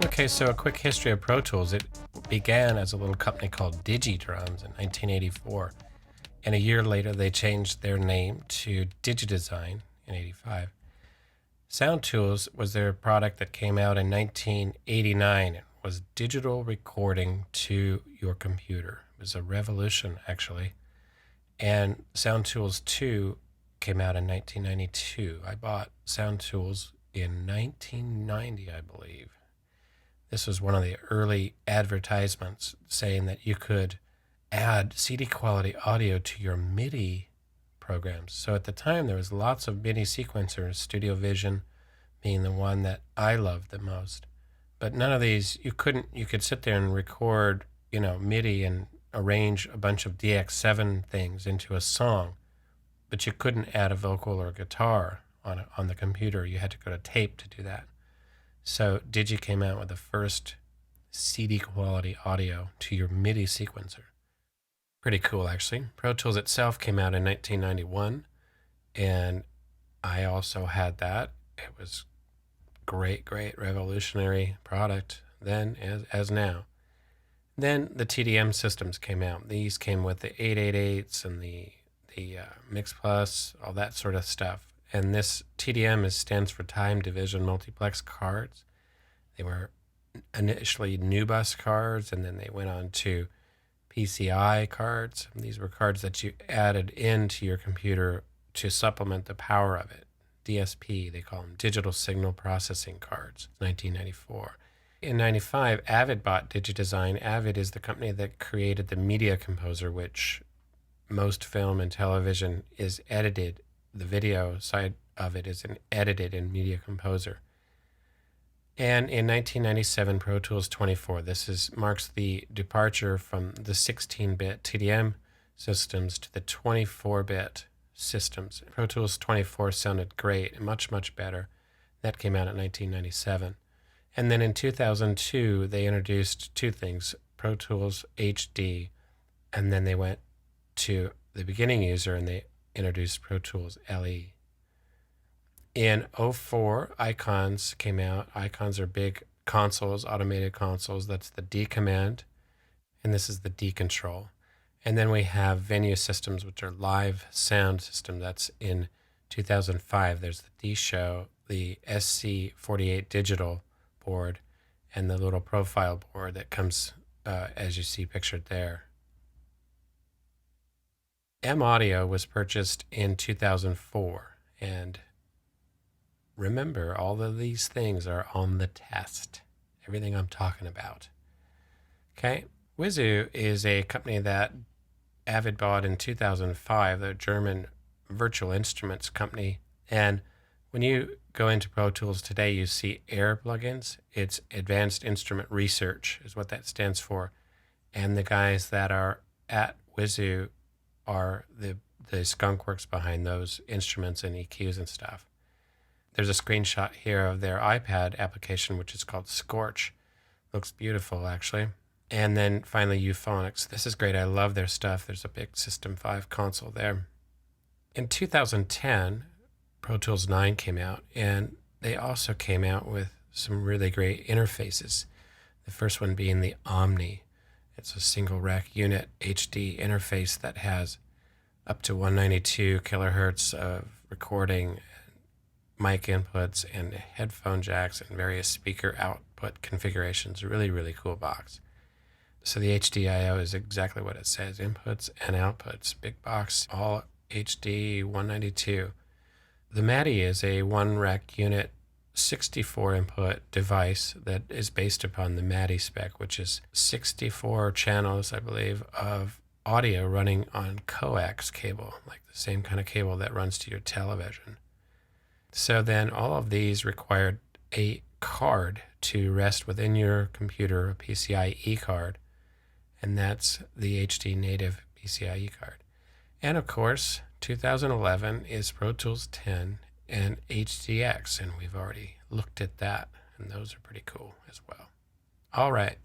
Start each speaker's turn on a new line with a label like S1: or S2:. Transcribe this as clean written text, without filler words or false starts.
S1: Okay, so a quick history of Pro Tools. It began as a little company called Digidrums in 1984, and a year later they changed their name to Digidesign in 85. Sound Tools was their product that came out in 1989. It was digital recording to your computer. It was a revolution, actually. And Sound Tools 2 came out in 1992. I bought Sound Tools in 1990, I believe. This was one of the early advertisements saying that you could add CD quality audio to your MIDI programs. So at the time, there was lots of MIDI sequencers, Studio Vision being the one that I loved the most. But none of these, you could sit there and record, MIDI and arrange a bunch of DX7 things into a song, but you couldn't add a vocal or guitar on the computer. You had to go to tape to do that. So Digi came out with the first CD quality audio to your MIDI sequencer. Pretty cool, actually. Pro Tools itself came out in 1991, and I also had that. It was great revolutionary product then as now. Then the TDM systems came out. These came with the 888s and the Mix Plus, all that sort of stuff. And this TDM stands for Time Division Multiplex cards. They were initially NuBus cards, and then they went on to PCI cards. These were cards that you added into your computer to supplement the power of it. DSP, they call them Digital Signal Processing Cards, 1994. In 95, Avid bought Digidesign. Avid is the company that created the Media Composer, which most film and television is edited. The video side of it is edited in Media Composer. And in 1997, Pro Tools 24. This marks the departure from the 16-bit TDM systems to the 24-bit systems. Pro Tools 24 sounded great, much better. That came out in 1997. And then in 2002, they introduced two things, Pro Tools HD, and then they went to the beginning user and they introduced Pro Tools LE. In '04, Icons came out. Icons are big consoles, automated consoles. That's the D command, and this is the D control. And then we have Venue Systems, which are live sound system. That's in 2005. There's the D Show, the SC48 digital board, and the little profile board that comes as you see pictured there. M Audio was purchased in 2004, and remember, all of these things are on the test. Everything I'm talking about. Okay, Wizu is a company that Avid bought in 2005, the German virtual instruments company. And when you go into Pro Tools today, you see AIR plugins. It's Advanced Instrument Research is what that stands for. And the guys that are at Wizu are the skunkworks behind those instruments and EQs and stuff. There's a screenshot here of their iPad application, which is called Scorch. Looks beautiful, actually. And then finally, Euphonics. This is great. I love their stuff. There's a big System 5 console there. In 2010, Pro Tools 9 came out, and they also came out with some really great interfaces. The first one being the Omni. It's a single rack unit HD interface that has up to 192 kilohertz of recording, mic inputs, and headphone jacks, and various speaker output configurations. Really cool box. So the HDIO is exactly what it says, inputs and outputs. Big box, all HD 192. The MADI is a one rack unit 64 input device that is based upon the MADI spec, which is 64 channels, I believe, of audio running on coax cable, like the same kind of cable that runs to your television. So then all of these required a card to rest within your computer, a PCIe card, and that's the HD native PCIe card. And of course, 2011 is Pro Tools 10 and HDX, and we've already looked at that, and those are pretty cool as well. All right,